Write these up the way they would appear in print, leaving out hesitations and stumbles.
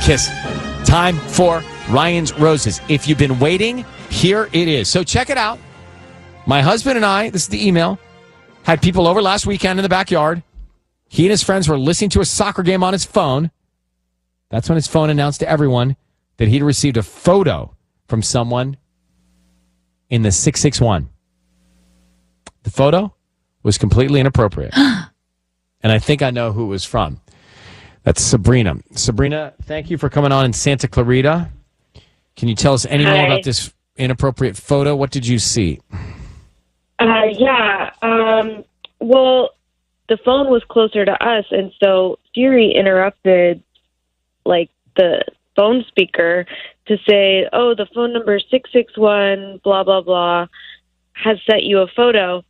Kiss. Time for Ryan's Roses. If you've been waiting, here it is. So check it out. My husband and I, this is the email, had people over last weekend in the backyard. He and his friends were listening to a soccer game on his phone. That's when his phone announced to everyone that he'd received a photo from someone in the 661. The photo was completely inappropriate. And I think I know who it was from. That's Sabrina. Sabrina, thank you for coming on in Santa Clarita. Can you tell us any more about this inappropriate photo? What did you see? Well, the phone was closer to us, and so Siri interrupted, like, the phone speaker to say, oh, the phone number 661, blah, blah, blah, has sent you a photo.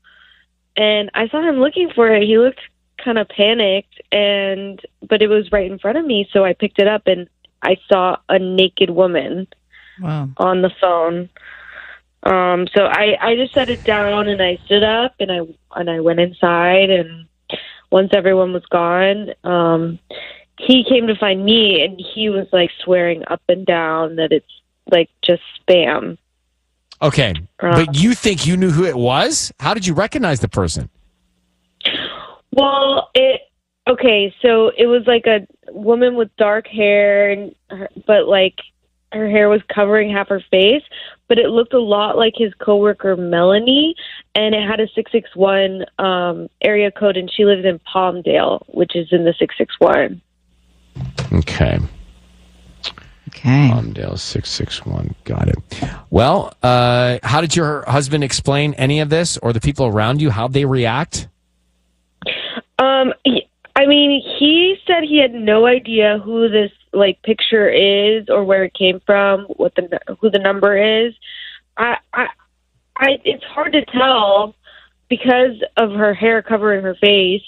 And I saw him looking for it. He looked kind of panicked, but it was right in front of me, so I picked it up, and I saw a naked woman on the phone. So I just set it down, and I stood up, and I went inside, and once everyone was gone, he came to find me, and he was like swearing up and down that it's like just spam. Okay, but you think you knew who it was? How did you recognize the person? Well, so it was like a woman with dark hair, but like her hair was covering half her face, but it looked a lot like his coworker Melanie, and it had a 661 area code, and she lives in Palmdale, which is in the 661. Okay. Palmdale 661. Got it. Well, how did your husband explain any of this, or the people around you, how they react? He said he had no idea who this like picture is or where it came from, who the number is. It's hard to tell because of her hair covering her face,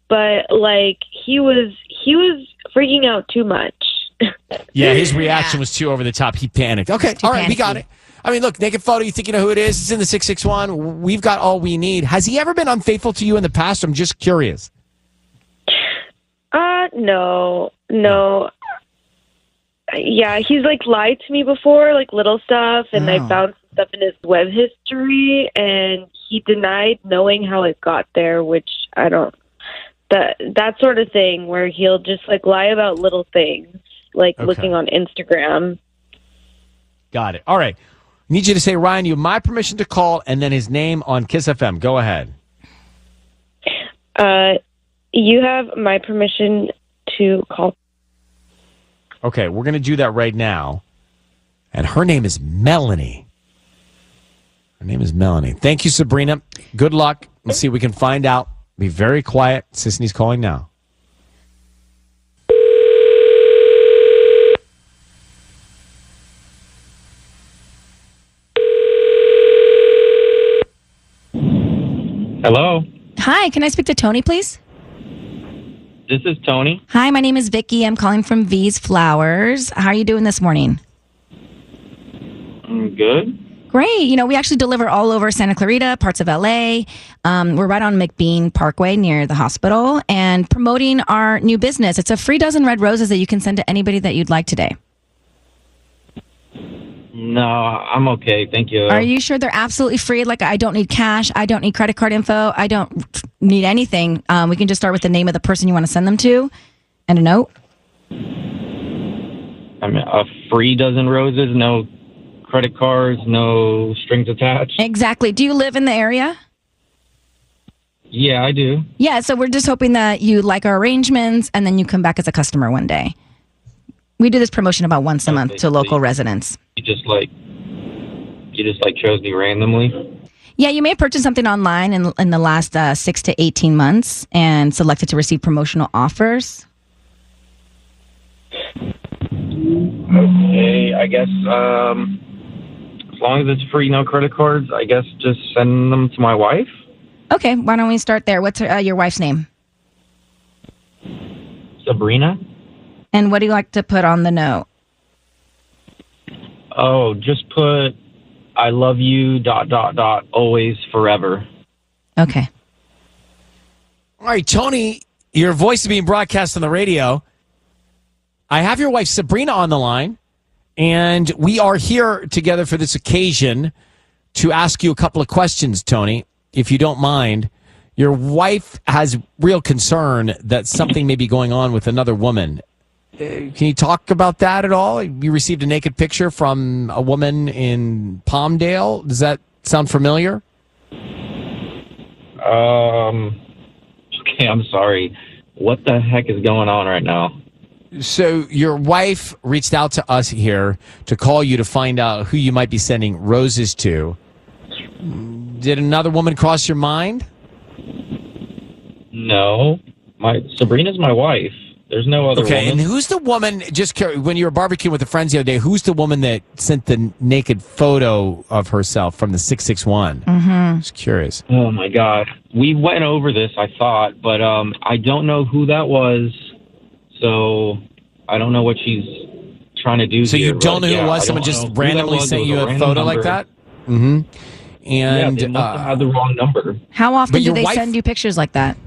but like he was freaking out too much. Yeah, his reaction was too over the top. He panicked. Okay, all right, we got it. I mean, look, naked photo, you think you know who it is? It's in the 661. We've got all we need. Has he ever been unfaithful to you in the past? I'm just curious. No. Yeah, he's like lied to me before, like little stuff, and I found stuff in his web history, and he denied knowing how it got there, which I don't. That sort of thing where he'll just like lie about little things, like looking on Instagram. Got it. All right. I need you to say, Ryan, you have my permission to call, and then his name on Kiss FM. Go ahead. You have my permission to call. Okay, we're going to do that right now. And her name is Melanie. Thank you, Sabrina. Good luck. Let's see if we can find out. Be very quiet. Sisney's calling now. Hello. Hi, can I speak to Tony, please? This is Tony. Hi, my name is Vicky. I'm calling from V's Flowers. How are you doing this morning? I'm good. Great. We actually deliver all over Santa Clarita, parts of LA. We're right on McBean Parkway near the hospital and promoting our new business. It's a free dozen red roses that you can send to anybody that you'd like today. No, I'm okay. Thank you. Are you sure they're absolutely free? Like, I don't need cash. I don't need credit card info. I don't need anything. We can just start with the name of the person you want to send them to and a note. I mean, a free dozen roses, no credit cards, no strings attached. Exactly. Do you live in the area? Yeah, I do. Yeah, so we're just hoping that you like our arrangements and then you come back as a customer one day. We do this promotion about once a month to local residents. You just chose me randomly? Yeah, you may have purchased something online in the last 6 to 18 months and selected to receive promotional offers. Okay, I guess as long as it's free, no credit cards, I guess just send them to my wife. Okay, why don't we start there? What's your wife's name? Sabrina. And what do you like to put on the note? Oh, just put, I love you, ... always, forever. Okay. All right, Tony, your voice is being broadcast on the radio. I have your wife Sabrina on the line, and we are here together for this occasion to ask you a couple of questions, Tony, if you don't mind. Your wife has real concern that something may be going on with another woman. Can you talk about that at all? You received a naked picture from a woman in Palmdale. Does that sound familiar? Okay, I'm sorry. What the heck is going on right now? So your wife reached out to us here to call you to find out who you might be sending roses to. Did another woman cross your mind? No. Sabrina's my wife. There's no other Okay, woman. and who's the woman, when you were barbecuing with the friends the other day, who's the woman that sent the naked photo of herself from the 661? Just curious. Oh, my God. We went over this, I thought, but I don't know who that was. So I don't know what she's trying to do. So here, you don't know who it was? Someone just randomly sent you a photo like that? Mm-hmm. And they must have had the wrong number. How often do your they wife- send you pictures like that?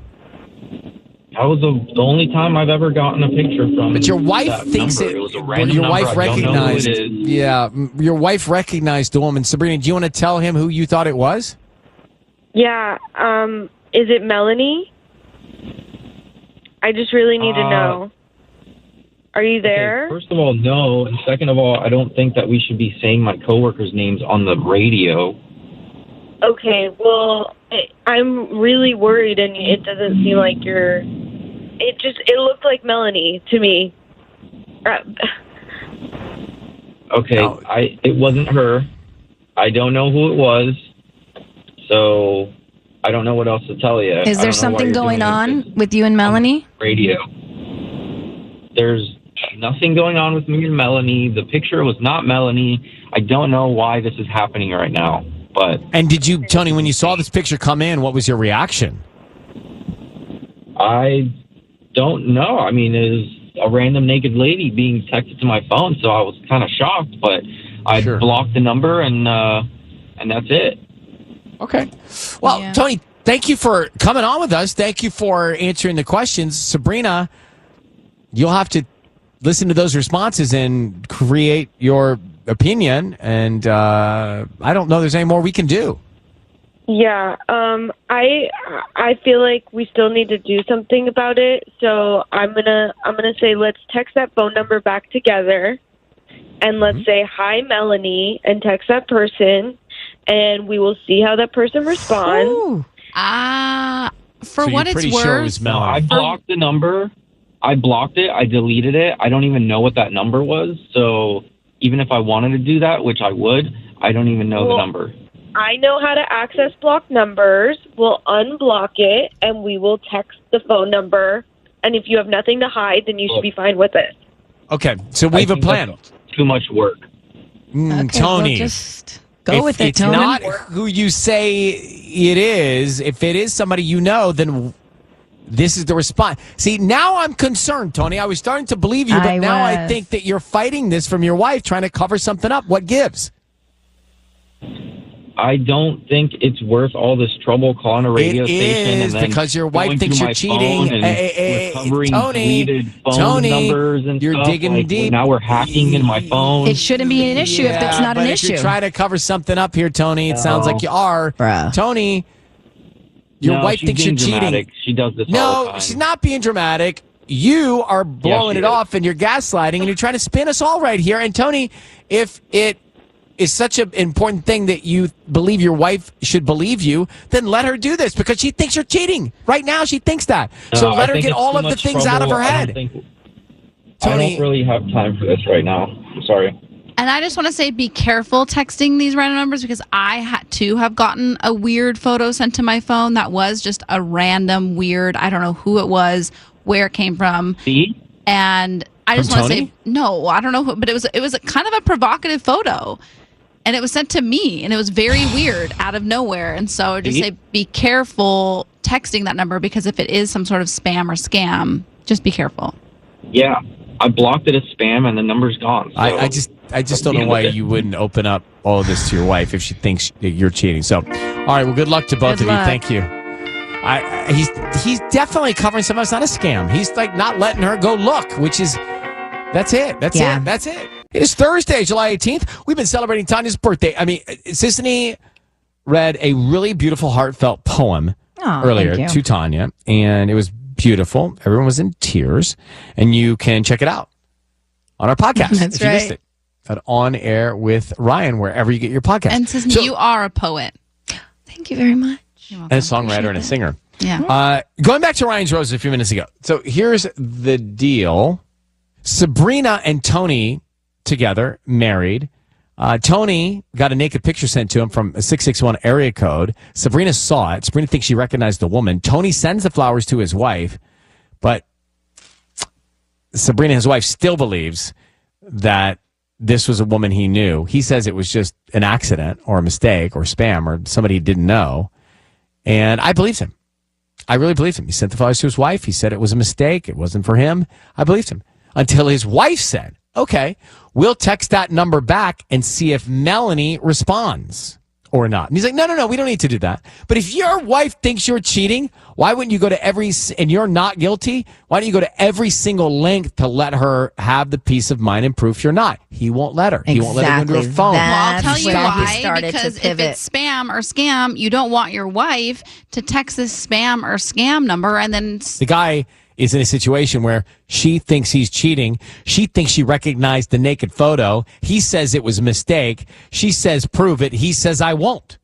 That was the only time I've ever gotten a picture from. But your wife that thinks number. it was a random your number. wife I don't know who recognized. it is. Yeah, your wife recognized the woman. Sabrina, do you want to tell him who you thought it was? Yeah. Is it Melanie? I just really need to know. Are you there? Okay, first of all, no. And second of all, I don't think that we should be saying my coworkers' names on the radio. Okay, well, I'm really worried, and it doesn't seem like you're... It looked like Melanie to me. Okay, Oh. It wasn't her. I don't know who it was, so I don't know what else to tell you. Is there something going on with you and Melanie? Radio. There's nothing going on with me and Melanie. The picture was not Melanie. I don't know why this is happening right now, but... And did you, Tony, when you saw this picture come in, what was your reaction? I don't know. I mean, it was a random naked lady being texted to my phone, so I was kind of shocked, but I blocked the number, and that's it. Okay. Well, Yeah. Tony, thank you for coming on with us. Thank you for answering the questions. Sabrina, you'll have to listen to those responses and create your opinion, and I don't know there's any more we can do. Yeah, I feel like we still need to do something about it. So I'm gonna say let's text that phone number back together, and let's say hi Melanie, and text that person, and we will see how that person responds. Ooh. For So what you're it's pretty sure it worth, was I Melanie. blocked the number. I blocked it. I deleted it. I don't even know what that number was. So even if I wanted to do that, which I would, I don't even know the number. I know how to access blocked numbers. We'll unblock it, and we will text the phone number. And if you have nothing to hide, then you should be fine with it. Okay, so we have a I think plan. that's too much work. Okay, Tony, well, just go with it, it's Tony. not who you say it is, if it is somebody you know, then this is the response. See, now I'm concerned, Tony. I was starting to believe you, but I now I was. think that you're fighting this from your wife, trying to cover something up. What gives? I don't think it's worth all this trouble calling a radio It station is, and then because your wife going thinks through you're my cheating. phone and recovering Tony, deleted phone numbers and you're stuff. digging Like, deep. Now we're hacking in my phone. It shouldn't be an issue if it's not but an if issue. you're trying to cover something up here, Tony, it sounds No. like you are. Bruh. Tony, your No, wife she's thinks you're being cheating. dramatic. She does this all the No, time. she's not being dramatic. You are blowing she it is. off and you're gaslighting and you're trying to spin us all right here. And Tony, if it is such an important thing that you believe your wife should believe you, then let her do this because she thinks you're cheating. Right now, she thinks that. So No, let I her think get it's all too of the much things out of her trouble. I head. don't think- Tony- I don't really have time for this right now. I'm sorry. and I just want to say be careful texting these random numbers because I had to have gotten a weird photo sent to my phone that was just a random weird, I don't know who it was, where it came from. See? And I just From want to Tony? say no, I don't know who, but it was a kind of a provocative photo. And it was sent to me and it was very weird out of nowhere. And so I just See? say be careful texting that number because if it is some sort of spam or scam, just be careful. Yeah. I blocked it as spam and the number's gone. So I just don't know why you wouldn't open up all of this to your wife if she thinks that you're cheating. So, all right, well, good luck to both Good of luck. you. Thank you. He's definitely covering something. It's not a scam. He's like not letting her go look, which is That's it. That's it. It is Thursday, July 18th. We've been celebrating Tanya's birthday. I mean, Sisney read a really beautiful, heartfelt poem earlier to Tanya, and it was beautiful. Everyone was in tears, and you can check it out on our podcast. That's if you missed it. At On Air with Ryan, wherever you get your podcast. And Sisney, you are a poet. Thank you very much. And a songwriter and a singer. Yeah. Going back to Ryan's Roses a few minutes ago. So here's the deal. Sabrina and Tony together, married. Tony got a naked picture sent to him from a 661 area code. Sabrina saw it. Sabrina thinks she recognized the woman. Tony sends the flowers to his wife, but Sabrina, his wife, still believes that this was a woman he knew. He says it was just an accident or a mistake or spam or somebody he didn't know. And I believed him. I really believed him. He sent the flowers to his wife. He said it was a mistake. It wasn't for him. I believed him until his wife said, okay, we'll text that number back and see if Melanie responds or not. And he's like, no, we don't need to do that. But if your wife thinks you're cheating, why wouldn't you go to and you're not guilty, why don't you go to every single length to let her have the peace of mind and proof you're not? He won't let her. Exactly. He won't let her go into her phone. Well, I'll tell you That's why. Because if it's spam or scam, you don't want your wife to text this spam or scam number and then... The guy is in a situation where she thinks he's cheating. She thinks she recognized the naked photo. He says it was a mistake. She says, prove it. He says, I won't.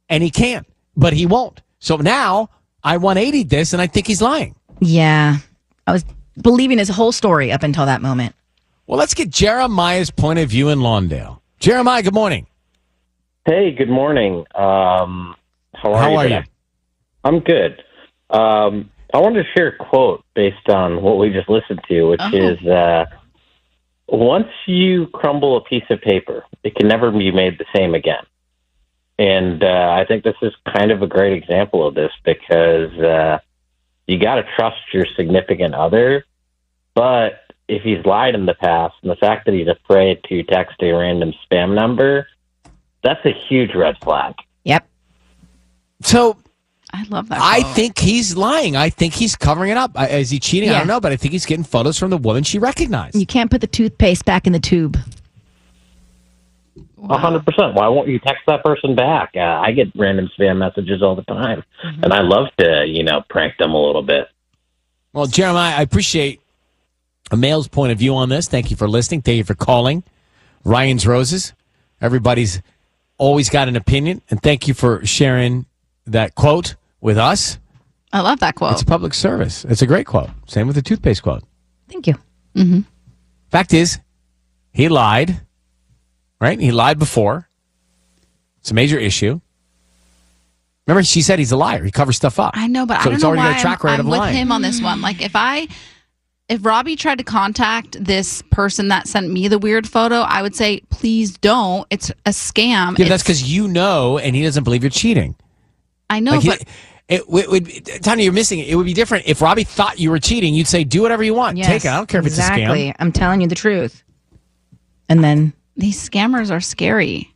And he can't, but he won't. So now I 180'd this and I think he's lying. Yeah. I was believing his whole story up until that moment. Well, let's get Jeremiah's point of view in Lawndale. Jeremiah, good morning. Hey, good morning. How are you? I'm good. I wanted to share a quote based on what we just listened to, which is, once you crumble a piece of paper, it can never be made the same again. And I think this is kind of a great example of this because you got to trust your significant other. But if he's lied in the past, and the fact that he's afraid to text a random spam number, that's a huge red flag. Yep. So I love that. I think he's lying. I think he's covering it up. Is he cheating? I don't know, but I think he's getting photos from the woman she recognized. You can't put the toothpaste back in the tube. 100%. Why won't you text that person back? I get random spam messages all the time, and I love to, prank them a little bit. Well, Jeremiah, I appreciate a male's point of view on this. Thank you for listening. Thank you for calling. Ryan's Roses. Everybody's always got an opinion, and thank you for sharing that quote with us. I love that quote. It's a public service. It's a great quote. Same with the toothpaste quote. Thank you. Mm-hmm. Fact is, he lied, right? He lied before. It's a major issue. Remember, she said he's a liar. He covers stuff up. I know, but so I don't it's know already why got a track record I'm of with lying. him on this one. Like, if Robbie tried to contact this person that sent me the weird photo, I would say, please don't. It's a scam. Yeah, that's because you know, and he doesn't believe you're cheating. I know, but... It would, Tanya, you're missing it. It would be different if Robbie thought you were cheating. You'd say, "Do whatever you want, Yes, take it. I don't care if it's a scam." Exactly. I'm telling you the truth. And then these scammers are scary.